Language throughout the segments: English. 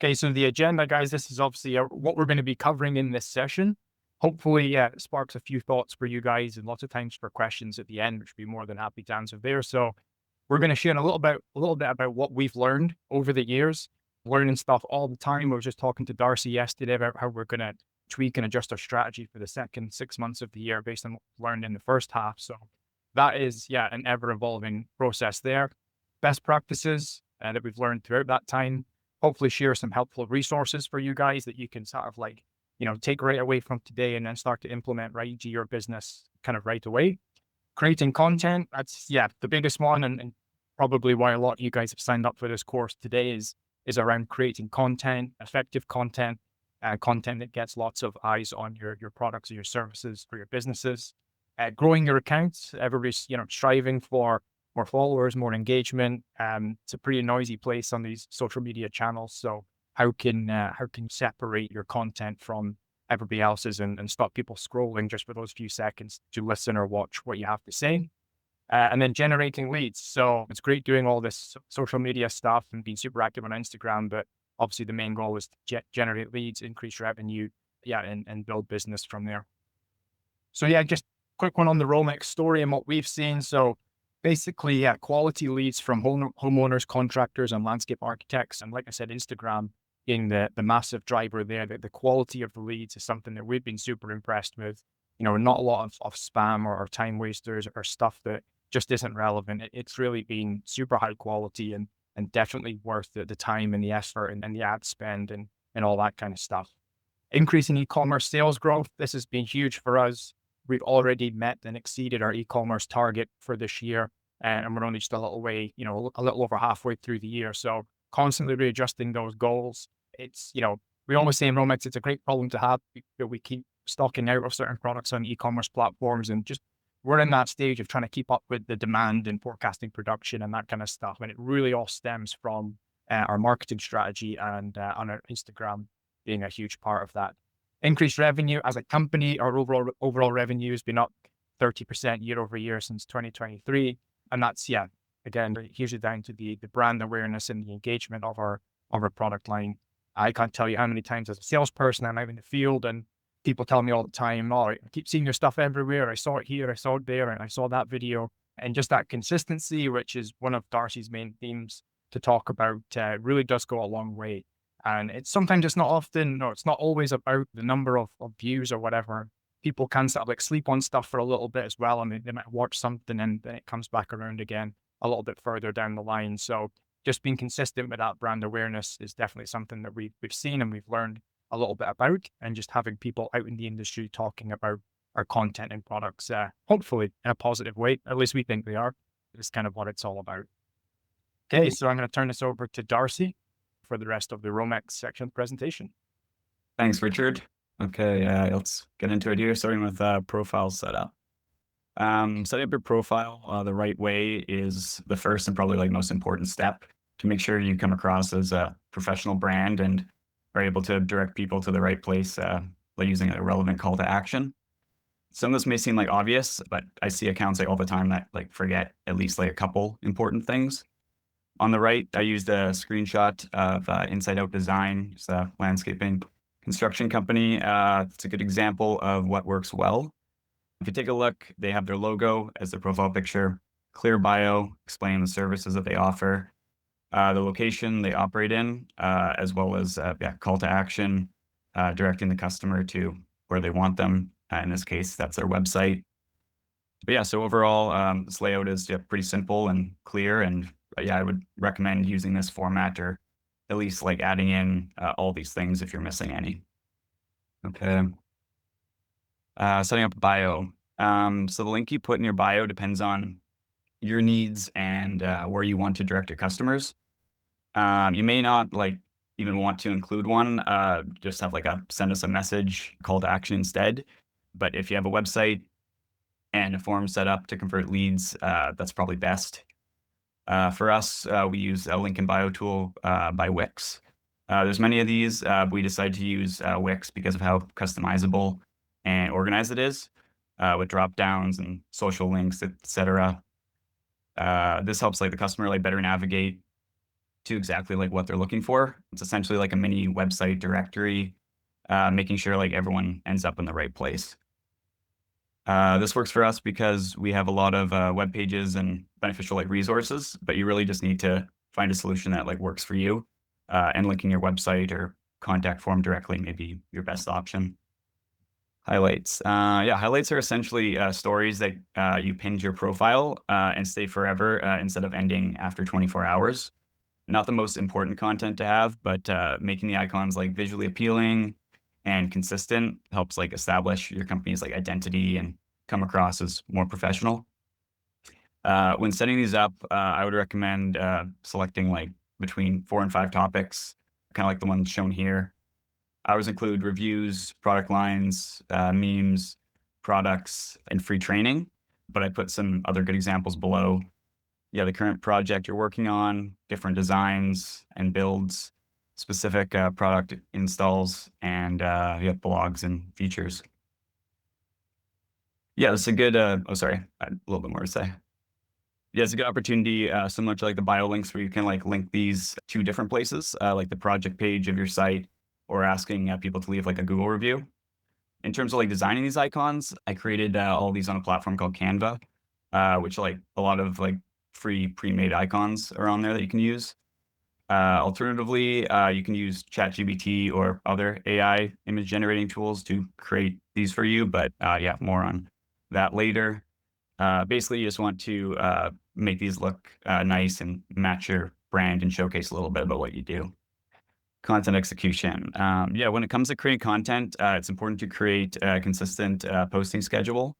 Okay, so the agenda, guys, this is obviously what we're going to be covering in this session. Hopefully, yeah, it sparks a few thoughts for you guys and lots of times for questions at the end, which we'd be more than happy to answer there. So we're going to share a little bit about what we've learned over the years, learning stuff all the time. We were just talking to Darcy yesterday about how we're going to tweak and adjust our strategy for the second 6 months of the year based on what we learned in the first half. So that is, yeah, an ever evolving process there. Best practices that we've learned throughout that time. Hopefully share some helpful resources for you guys that you can sort of like, take right away from today and then start to implement right into your business kind of right away. Creating content, that's, yeah, the biggest one, and probably why a lot of you guys have signed up for this course today is around creating content, effective content, content that gets lots of eyes on your products or your services for your businesses. Growing your accounts, everybody's, striving for more followers, more engagement. It's a pretty noisy place on these social media channels. So how can you separate your content from everybody else's and stop people scrolling just for those few seconds to listen or watch what you have to say? And then generating leads. So it's great doing all this social media stuff and being super active on Instagram, but obviously the main goal is to generate leads, increase revenue, yeah, and build business from there. So yeah, just quick one on the ROMEX story and what we've seen. So basically, yeah, quality leads from homeowners, contractors, and landscape architects. And like I said, Instagram being the massive driver there, the quality of the leads is something that we've been super impressed with. Not a lot of spam or time wasters or stuff that just isn't relevant. It's really been super high quality and definitely worth the time and the effort and the ad spend and all that kind of stuff. Increasing e-commerce sales growth. This has been huge for us. We've already met and exceeded our e-commerce target for this year, and we're only just a little way, a little over halfway through the year. So constantly readjusting those goals. It's, we always say in Romex, it's a great problem to have that we keep stocking out of certain products on e-commerce platforms, and just we're in that stage of trying to keep up with the demand and forecasting production and that kind of stuff. And it really all stems from our marketing strategy and on our Instagram being a huge part of that. Increased revenue as a company, our overall revenue has been up 30% year over year since 2023. And that's, yeah, again, hugely down to the brand awareness and the engagement of our product line. I can't tell you how many times as a salesperson I'm out in the field and people tell me all the time, oh, I keep seeing your stuff everywhere. I saw it here, I saw it there, and I saw that video. And just that consistency, which is one of Darcy's main themes to talk about, really does go a long way. And it's sometimes it's not often, no, it's not always about the number of views or whatever. People can sort of like sleep on stuff for a little bit as well. And they might watch something and then it comes back around again a little bit further down the line. So just being consistent with that brand awareness is definitely something that we've seen and we've learned a little bit about, and just having people out in the industry talking about our content and products, hopefully in a positive way, at least we think they are, is kind of what it's all about. Okay, so I'm going to turn this over to Darcy for the rest of the ROMEX section of the presentation. Thanks, Richard. Okay, let's get into it here, starting with profile setup. Setting up your profile the right way is the first and probably like most important step to make sure you come across as a professional brand and are able to direct people to the right place by using a relevant call to action. Some of this may seem like obvious, but I see accounts like all the time that like forget at least like a couple important things. On the right, I used a screenshot of Inside Out Design. It's a landscaping construction company. It's a good example of what works well. If you take a look, they have their logo as their profile picture, clear bio explaining the services that they offer, the location they operate in, as well as call to action, directing the customer to where they want them. In this case, that's their website. But yeah, so overall, this layout is pretty simple and clear. And yeah, I would recommend using this format or at least like adding in all these things if you're missing any. Okay. Setting up a bio. So the link you put in your bio depends on your needs and where you want to direct your customers. You may not like even want to include one, just have like a send us a message call to action instead. But if you have a website and a form set up to convert leads, that's probably best. For us, we use a link in bio tool by Wix. There's many of these. We decided to use Wix because of how customizable and organized it is, with drop downs and social links, etc. This helps like the customer like better navigate to exactly like what they're looking for. It's essentially like a mini website directory, making sure like everyone ends up in the right place. This works for us because we have a lot of web pages and beneficial like resources, but you really just need to find a solution that like works for you. And linking your website or contact form directly may be your best option. Highlights. Yeah, highlights are essentially stories that you pin to your profile and stay forever instead of ending after 24 hours. Not the most important content to have, but making the icons like visually appealing and consistent helps like establish your company's like identity and come across as more professional. When setting these up, I would recommend selecting like between 4 and 5 topics, kind of like the ones shown here. I always include reviews, product lines, memes, products, and free training, but I put some other good examples below. Yeah, the current project you're working on, different designs and builds, specific product installs, and yeah, blogs and features. Yeah, it's a good, oh, sorry, I had a little bit more to say. Yeah, it's a good opportunity, similar to like the bio links where you can like link these to different places, like the project page of your site or asking people to leave like a Google review. In terms of like designing these icons, I created all these on a platform called Canva, which like a lot of like free pre-made icons are on there that you can use. Alternatively, you can use ChatGPT or other AI image generating tools to create these for you, but yeah, more on that later. Basically, you just want to make these look nice and match your brand and showcase a little bit about what you do. Content execution. Yeah, when it comes to creating content, it's important to create a consistent posting schedule.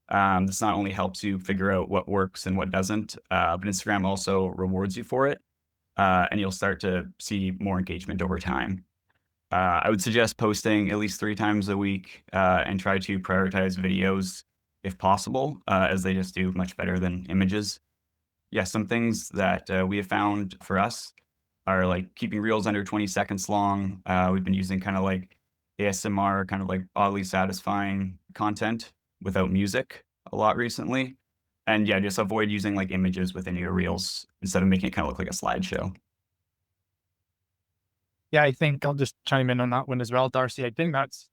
This not only helps you figure out what works and what doesn't, but Instagram also rewards you for it, and you'll start to see more engagement over time. I would suggest posting at least 3 times a week and try to prioritize videos if possible, as they just do much better than images. Yeah, some things that we have found for us are like keeping reels under 20 seconds long. We've been using kind of like ASMR, kind of like oddly satisfying content without music a lot recently. And yeah, just avoid using like images within your reels instead of making it kind of look like a slideshow. Yeah, I think I'll just chime in on that one as well, Darcy. I think that's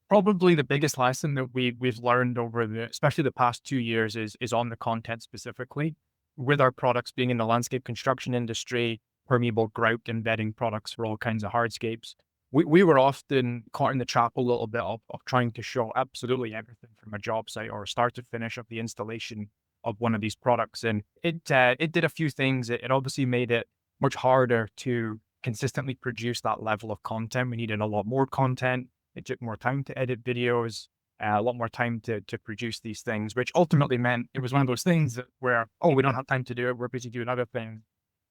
probably the biggest lesson that we've learned over especially the past 2 years is on the content specifically. With our products being in the landscape construction industry, permeable grout embedding products for all kinds of hardscapes, we were often caught in the trap a little bit of trying to show absolutely everything from a job site or start to finish of the installation of one of these products. And it did a few things. It obviously made it much harder to consistently produce that level of content. We needed a lot more content. It took more time to edit videos, a lot more time to produce these things, which ultimately meant it was one of those things where, oh, we don't have time to do it. We're busy doing other things.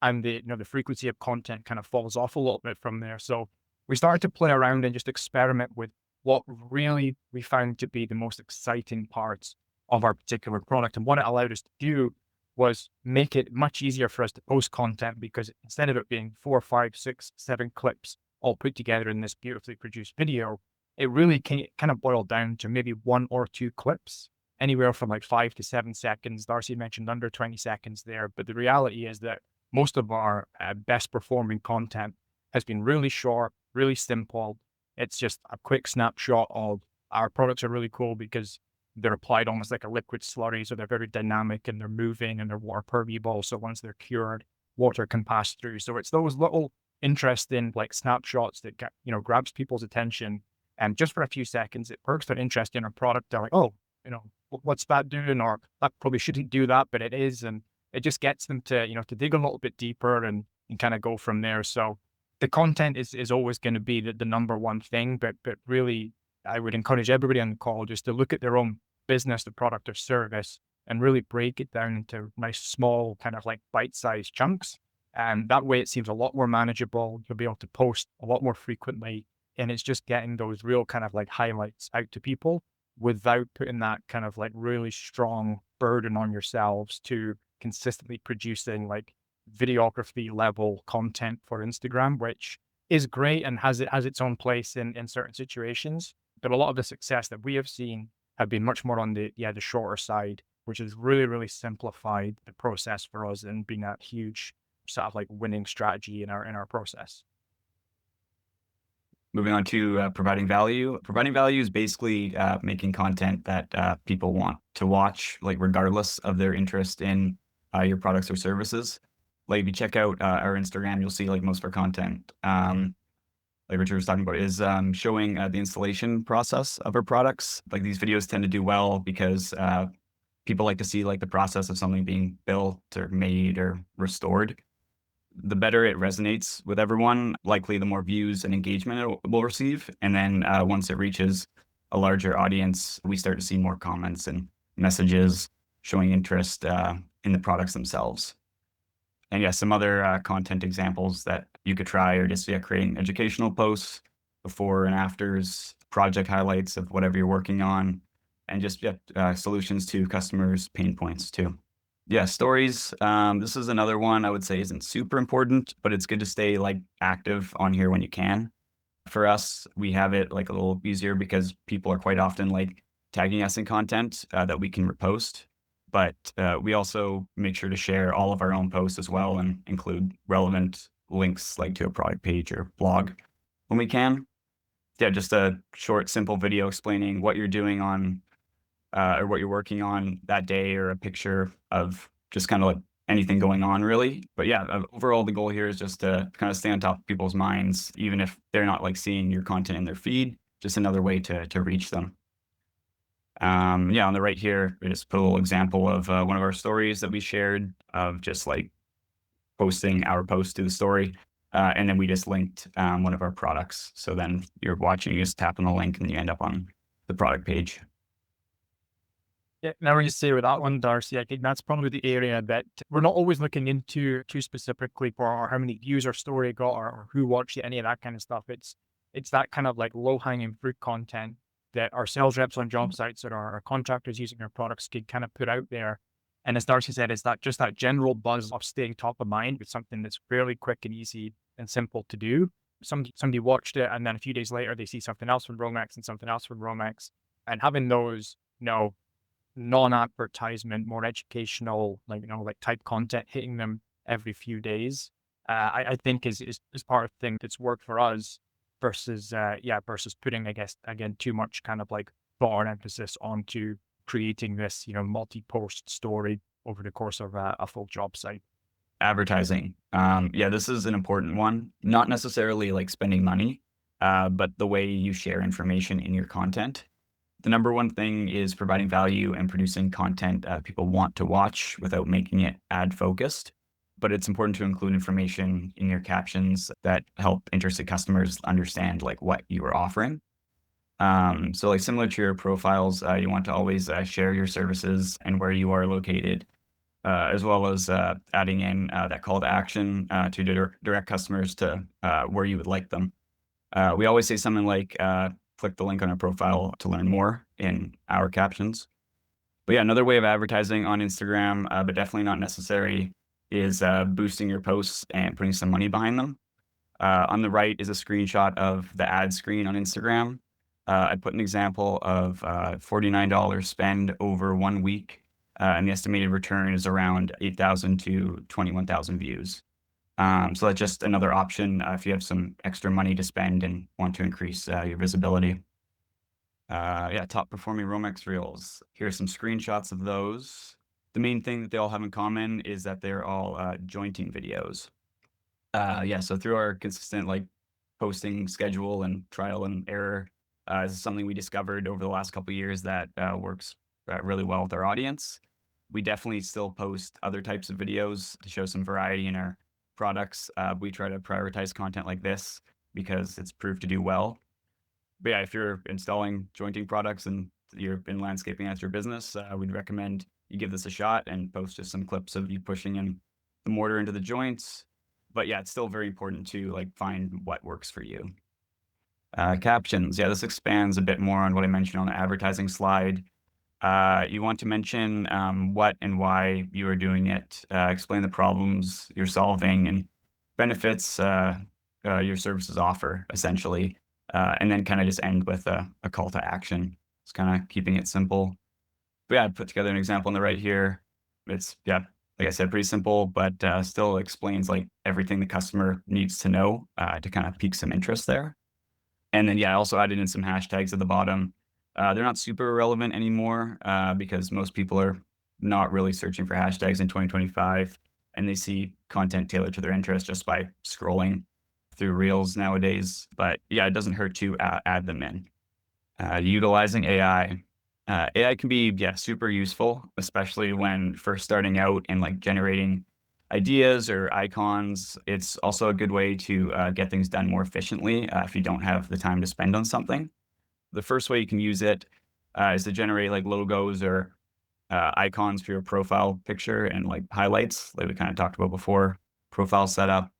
And the frequency of content kind of falls off a little bit from there. So we started to play around and just experiment with what really we found to be the most exciting parts of our particular product. And what it allowed us to do was make it much easier for us to post content, because instead of it being 4, 5, 6, 7 clips all put together in this beautifully produced video, it really kind of boiled down to maybe 1 or 2 clips, anywhere from like 5 to 7 seconds. Darcy mentioned under 20 seconds there, but the reality is that most of our best performing content has been really short, really simple. It's just a quick snapshot of our products are really cool because they're applied almost like a liquid slurry. So they're very dynamic and they're moving and they're water permeable. So once they're cured, water can pass through. So it's those little interesting like snapshots that grabs people's attention. And just for a few seconds, it perks their interest in our product. They're like, oh, what's that doing? Or that probably shouldn't do that, but it is. And it just gets them to dig a little bit deeper and kind of go from there. So the content is always going to be the number one thing, but really I would encourage everybody on the call just to look at their own business, the product or service, and really break it down into nice, small, kind of like bite-sized chunks. And that way it seems a lot more manageable. You'll be able to post a lot more frequently. And it's just getting those real kind of like highlights out to people without putting that kind of like really strong burden on yourselves to consistently producing like videography level content for Instagram, which is great and has its own place in certain situations. But a lot of the success that we have seen have been much more on the shorter side, which has really, really simplified the process for us and been a huge sort of like winning strategy in our process. Moving on to providing value. Providing value is basically making content that people want to watch, like regardless of their interest in your products or services. Like if you check out our Instagram, you'll see like most of our content, like Richard was talking about, is showing the installation process of our products. Like these videos tend to do well because people like to see like the process of something being built or made or restored. The better it resonates with everyone, likely the more views and engagement it will receive. And then once it reaches a larger audience, we start to see more comments and messages showing interest in the products themselves. And yeah, some other content examples that you could try are just creating educational posts, before and afters, project highlights of whatever you're working on, and just solutions to customers' pain points too. Yeah, stories. This is another one I would say isn't super important, but it's good to stay like active on here when you can. For us, we have it like a little easier because people are quite often like tagging us in content that we can repost. But we also make sure to share all of our own posts as well and include relevant links like to a product page or blog when we can. Yeah, just a short, simple video explaining what you're doing on or what you're working on that day, or a picture of just kind of like anything going on really. But yeah, overall the goal here is just to kind of stay on top of people's minds, even if they're not like seeing your content in their feed, just another way to reach them. Yeah, on the right here, we just put a little example of one of our stories that we shared of just like posting our post to the story. And then we just linked one of our products. So then you're watching, you just tap on the link and you end up on the product page. Yeah, now when you say with that one, Darcy, I think that's probably the area that we're not always looking into too specifically for how many views our story got, or who watched it, any of that kind of stuff. It's that kind of like low hanging fruit content that our sales reps on job sites or our contractors using our products can kind of put out there. And as Darcy said, it's that just that general buzz of staying top of mind with something that's fairly quick and easy and simple to do. Somebody watched it, and then a few days later they see something else from ROMEX and something else from ROMEX, and having those, non-advertisement, more educational, like type content hitting them every few days, I think is part of the thing that's worked for us versus putting, I guess, again, too much kind of like thought and emphasis onto creating this, multi-post story over the course of a full job site. Advertising. Yeah, this is an important one. Not necessarily like spending money, but the way you share information in your content. The number one thing is providing value and producing content people want to watch without making it ad focused. But it's important to include information in your captions that help interested customers understand like what you are offering. So like similar to your profiles, you want to always share your services and where you are located, as well as adding in that call to action to direct customers to where you would like them. We always say something like, click the link on our profile to learn more in our captions. But yeah, another way of advertising on Instagram, but definitely not necessary, is boosting your posts and putting some money behind them. On the right is a screenshot of the ad screen on Instagram. I put an example of $49 spend over 1 week, and the estimated return is around 8,000 to 21,000 views. So that's just another option if you have some extra money to spend and want to increase your visibility. Yeah, top performing ROMEX reels. Here are some screenshots of those. The main thing that they all have in common is that they're all jointing videos. Yeah, so through our consistent like posting schedule and trial and error, this is something we discovered over the last couple of years that works really well with our audience. We definitely still post other types of videos to show some variety in our products. We try to prioritize content like this because it's proved to do well. But yeah, if you're installing jointing products and you're in landscaping as your business, we'd recommend you give this a shot and post just some clips of you pushing in the mortar into the joints. But yeah, it's still very important to like find what works for you. Captions. Yeah, this expands a bit more on what I mentioned on the advertising slide. You want to mention what and why you are doing it, explain the problems you're solving and benefits your services offer, essentially, and then kind of just end with a call to action. It's kind of keeping it simple. But yeah, I put together an example on the right here. It's, yeah, Like I said, pretty simple, but still explains like everything the customer needs to know to kind of pique some interest there. And then, yeah, I also added in some hashtags at the bottom. They're not super relevant anymore because most people are not really searching for hashtags in 2025, and they see content tailored to their interest just by scrolling through Reels nowadays. But yeah, it doesn't hurt to add them in. Utilizing AI. AI can be, yeah, super useful, especially when first starting out and like generating ideas or icons. It's also a good way to get things done more efficiently if you don't have the time to spend on something. The first way you can use it is to generate like logos or icons for your profile picture and like highlights, like we kind of talked about before, profile setup.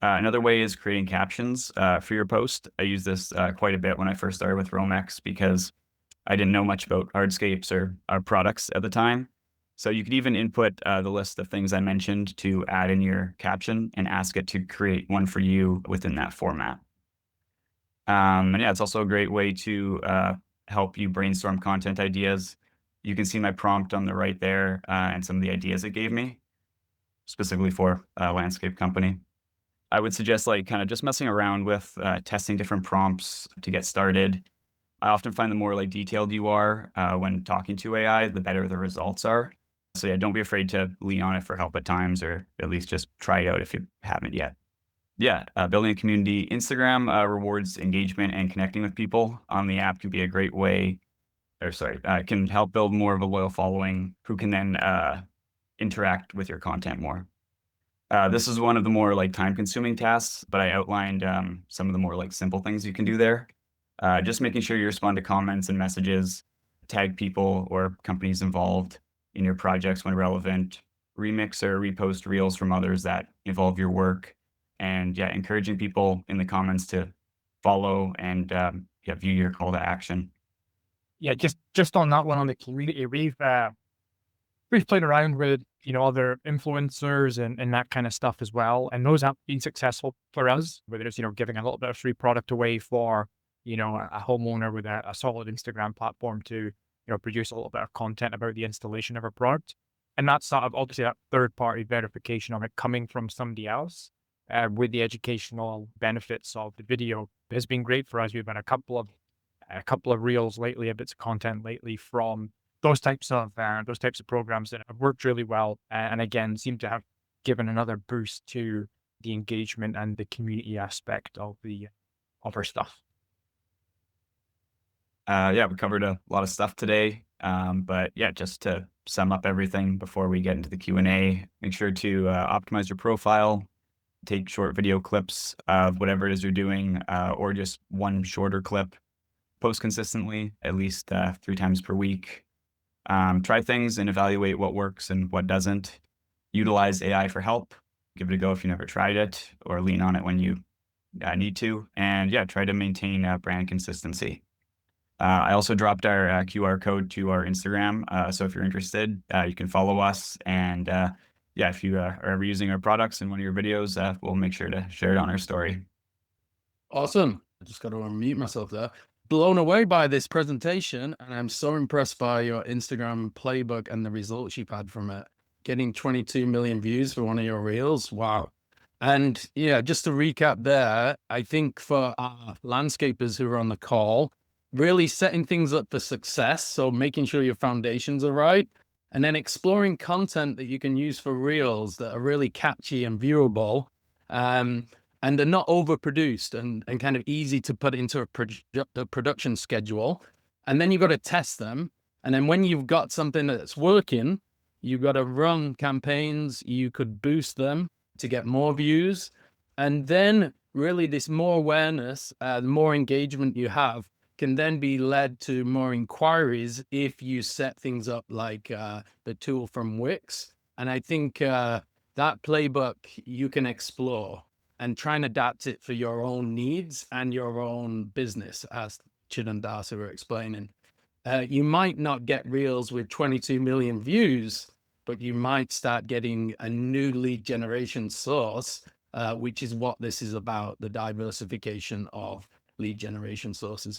Another way is creating captions for your post. I use this quite a bit when I first started with ROMEX because I didn't know much about hardscapes or our products at the time. So you could even input the list of things I mentioned to add in your caption and ask it to create one for you within that format. And yeah, it's also a great way to help you brainstorm content ideas. You can see my prompt on the right there and some of the ideas it gave me, specifically for a landscape company. I would suggest like kind of just messing around with testing different prompts to get started. I often find the more like detailed you are when talking to AI, the better the results are. So yeah, don't be afraid to lean on it for help at times, or at least just try it out if you haven't yet. Yeah, building a community. Instagram rewards engagement and connecting with people on the app can be a great way, or sorry, can help build more of a loyal following who can then interact with your content more. This is one of the more like time-consuming tasks, but I outlined some of the more like simple things you can do there. Just making sure you respond to comments and messages, tag people or companies involved in your projects when relevant, remix or repost reels from others that involve your work, and yeah, encouraging people in the comments to follow and yeah, view your call to action. Yeah, just on that one on the community, we've played around with, other influencers and that kind of stuff as well. And those have been successful for us, whether it's, giving a little bit of free product away for, a homeowner with a solid Instagram platform to, produce a little bit of content about the installation of a product. And that's sort of obviously that third party verification of it coming from somebody else with the educational benefits of the video has been great for us. We've had a couple of reels lately, a bits of content lately from those types of programs that have worked really well, and again seem to have given another boost to the engagement and the community aspect of our stuff. Yeah, we covered a lot of stuff today, but yeah, just to sum up everything before we get into the Q&A, make sure to optimize your profile, take short video clips of whatever it is you're doing, or just one shorter clip, post consistently, at least 3 times per week. Try things and evaluate what works and what doesn't. Utilize AI for help. Give it a go if you never tried it, or lean on it when you need to. And yeah, try to maintain brand consistency. I also dropped our QR code to our Instagram. So if you're interested, you can follow us. And yeah, if you are ever using our products in one of your videos, we'll make sure to share it on our story. Awesome. I just got to unmute myself there. Blown away by this presentation, and I'm so impressed by your Instagram playbook and the results you've had from it. Getting 22 million views for one of your reels. Wow. And yeah, just to recap there, I think for our landscapers who are on the call, really setting things up for success. So making sure your foundations are right, and then exploring content that you can use for reels that are really catchy and viewable. And they're not overproduced and kind of easy to put into a production schedule. And then you've got to test them. And then when you've got something that's working, you've got to run campaigns. You could boost them to get more views. And then really this more awareness, the more engagement you have can then be led to more inquiries if you set things up like the tool from Wix. And I think that playbook you can explore and try and adapt it for your own needs and your own business, as Chid and Darcy were explaining. You might not get reels with 22 million views, but you might start getting a new lead generation source, which is what this is about, the diversification of lead generation sources.